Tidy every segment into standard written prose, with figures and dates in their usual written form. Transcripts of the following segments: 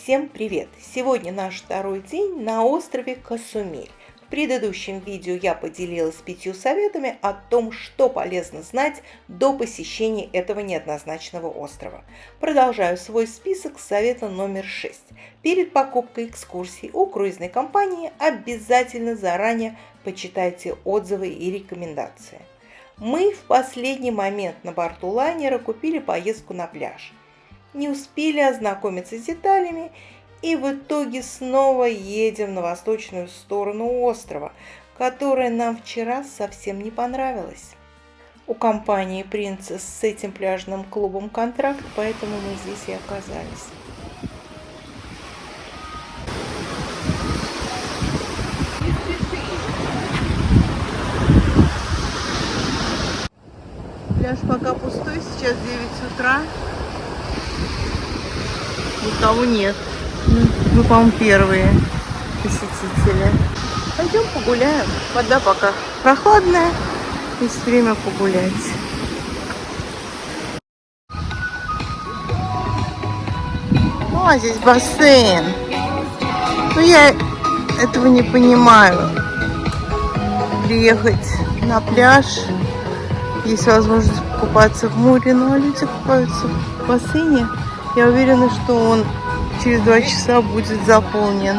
Всем привет! Сегодня наш второй день на острове Касумель. В предыдущем видео я поделилась 5 советами о том, что полезно знать до посещения этого неоднозначного острова. Продолжаю свой список с совета номер 6. Перед покупкой экскурсии у круизной компании обязательно заранее почитайте отзывы и рекомендации. Мы в последний момент на борту лайнера купили поездку на пляж. Не успели ознакомиться с деталями и в итоге снова едем на восточную сторону острова, которая нам вчера совсем не понравилась. У компании Princess с этим пляжным клубом контракт, поэтому мы здесь и оказались. Пляж пока пустой, сейчас 9 утра. Никого нет. Мы, по-моему, первые посетители. Пойдем погуляем. Вода пока прохладная. Есть время погулять. О, здесь бассейн. Но я этого не понимаю. Приехать на пляж. Есть возможность покупаться в море, но люди купаются в бассейне. Я уверена, что он через 2 часа будет заполнен.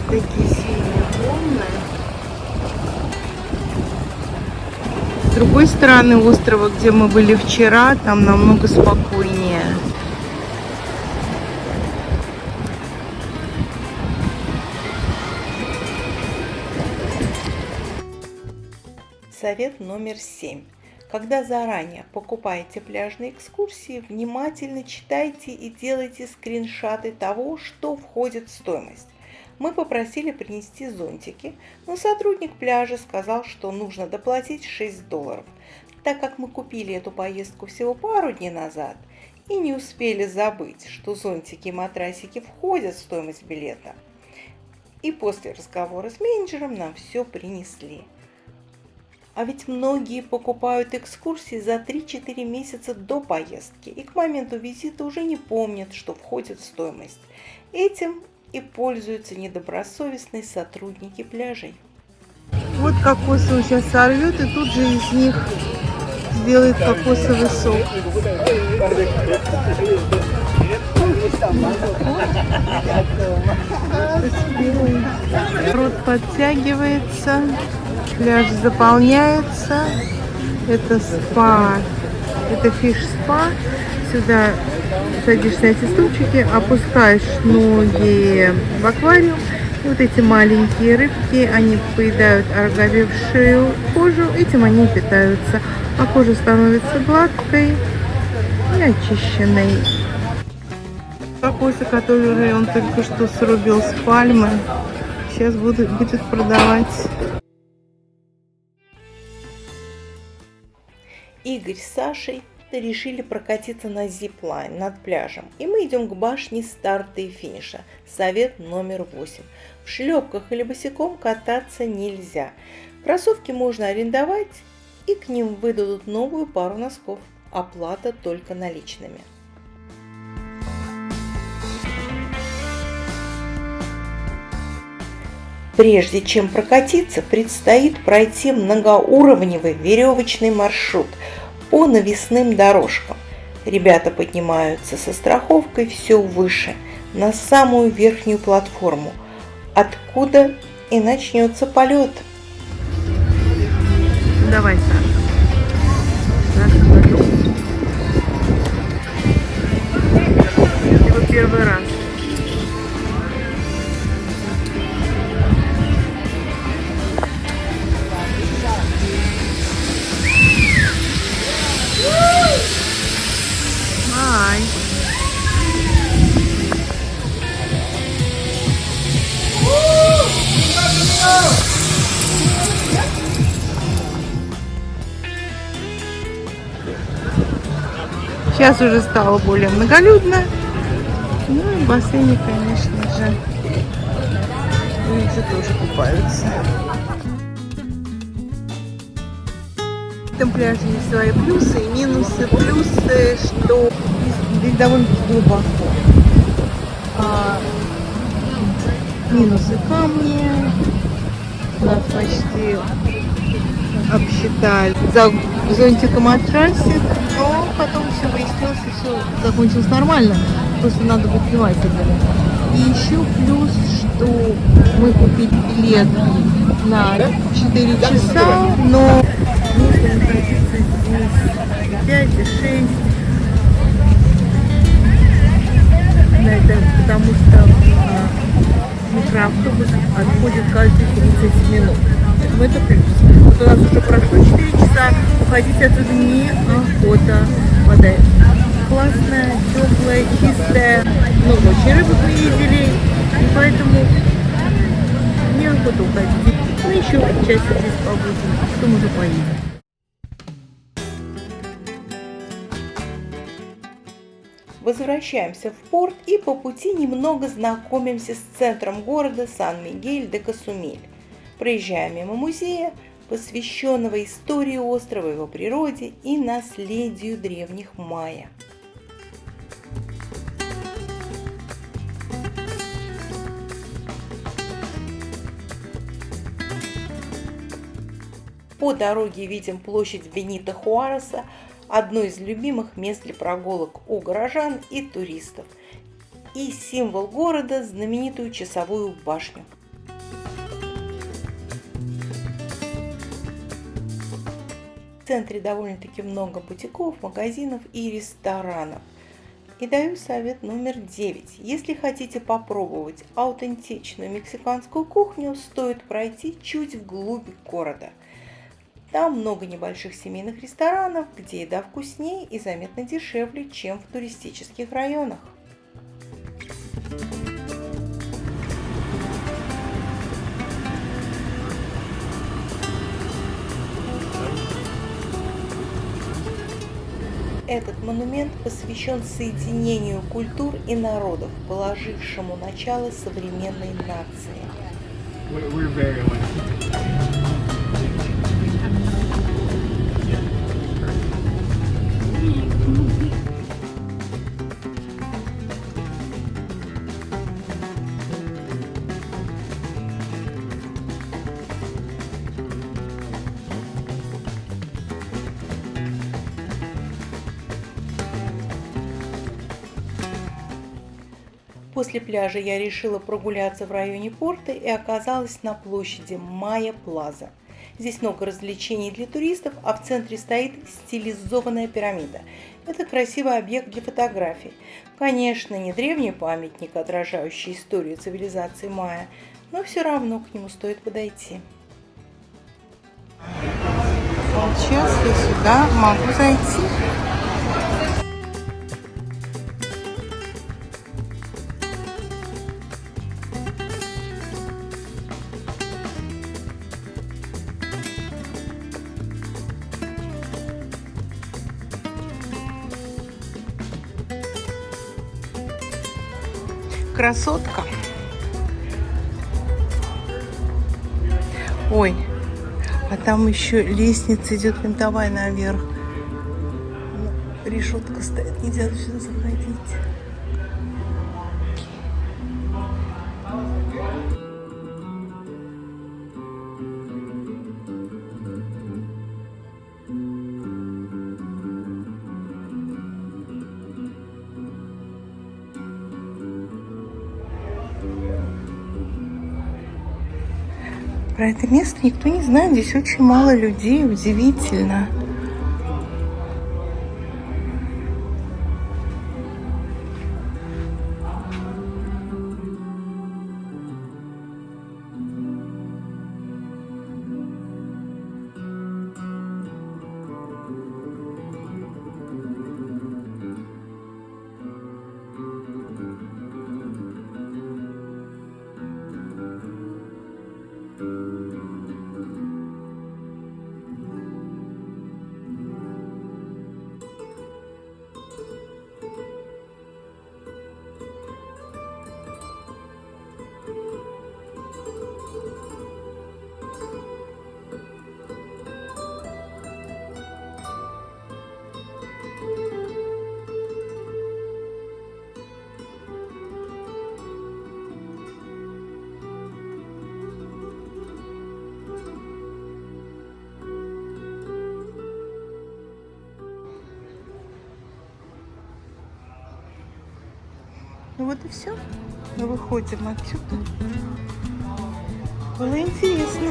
Такие сильные волны. С другой стороны острова, где мы были вчера, там намного спокойнее. Совет номер 7. Когда заранее покупаете пляжные экскурсии, внимательно читайте и делайте скриншоты того, что входит в стоимость. Мы попросили принести зонтики, но сотрудник пляжа сказал, что нужно доплатить $6. Так как мы купили эту поездку всего пару дней назад и не успели забыть, что зонтики и матрасики входят в стоимость билета. И после разговора с менеджером нам все принесли. А ведь многие покупают экскурсии за 3-4 месяца до поездки и к моменту визита уже не помнят, что входит в стоимость. Этим и пользуются недобросовестные сотрудники пляжей. Вот кокосы он сейчас сорвет и тут же из них сделает кокосовый сок. Народ подтягивается, пляж заполняется. Это спа, это фиш-спа. Сюда садишься на эти стульчики, опускаешь ноги в аквариум. И вот эти маленькие рыбки, они поедают ороговевшую кожу, этим они питаются. А кожа становится гладкой и очищенной. Кокосы, которые он только что срубил с пальмы, сейчас будет продавать. Игорь с Сашей решили прокатиться на зиплайн над пляжем. И мы идем к башне старта и финиша. Совет номер 8. В шлепках или босиком кататься нельзя. Кроссовки можно арендовать, и к ним выдадут новую пару носков. Оплата только наличными. Прежде чем прокатиться, предстоит пройти многоуровневый веревочный маршрут по навесным дорожкам. Ребята поднимаются со страховкой все выше, на самую верхнюю платформу, откуда и начнется полет. Давай, Саша. Его первый раз. Сейчас уже стало более многолюдно. Ну и в бассейне, конечно же, люди тоже купаются. На этом пляже есть свои плюсы и минусы. Плюсы, что здесь довольно глубоко. Минусы камни. Нас почти обсчитали за зонтиком от трассы, но потом все выяснилось, и все закончилось нормально. Просто надо быть внимательными. И еще плюс, что мы купили билет на 4 часа, но если находиться здесь 5 и 6, потому что микроавтобус отходит каждые 30 минут. Это плюс. Вот у нас уже прошло 4 часа, уходить отсюда неохота. Вода классная, теплая, чистая. Много очень рыбок мы видели, и поэтому неохота уходить. Ну еще часть здесь побудем, а потом уже поедем. Возвращаемся в порт и по пути немного знакомимся с центром города Сан-Мигель-де-Касумель. Проезжая мимо музея, посвященного истории острова, его природе и наследию древних майя. По дороге видим площадь Бенито Хуареса, одно из любимых мест для прогулок у горожан и туристов, и символ города – знаменитую часовую башню. В центре довольно-таки много бутиков, магазинов и ресторанов. И даю совет номер 9. Если хотите попробовать аутентичную мексиканскую кухню, стоит пройти чуть вглубь города. Там много небольших семейных ресторанов, где еда вкуснее и заметно дешевле, чем в туристических районах. Этот монумент посвящен соединению культур и народов, положившему начало современной нации. После пляжа я решила прогуляться в районе порта и оказалась на площади Майя Плаза. Здесь много развлечений для туристов, а в центре стоит стилизованная пирамида. Это красивый объект для фотографий. Конечно, не древний памятник, отражающий историю цивилизации майя, но все равно к нему стоит подойти. Сейчас я сюда могу зайти. Красотка. Ой, а там еще лестница идет винтовая наверх. Решетка стоит, нельзя сюда заходить. Про это место никто не знает, здесь очень мало людей, удивительно. Ну вот и все. Мы выходим отсюда. Было интересно.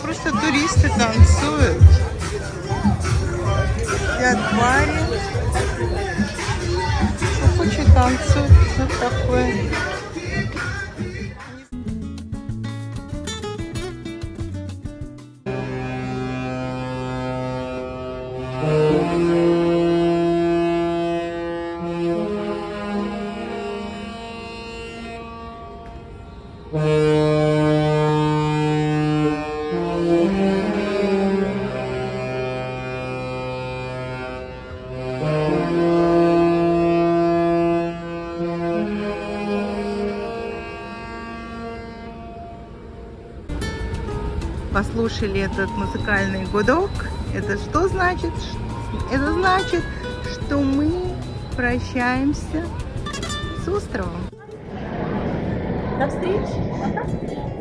Просто туристы танцуют. И аквариум. Куча танцует. Вот такое. Послушали этот музыкальный гудок. Это что значит? Это значит, что мы прощаемся с островом. До встречи. Пока.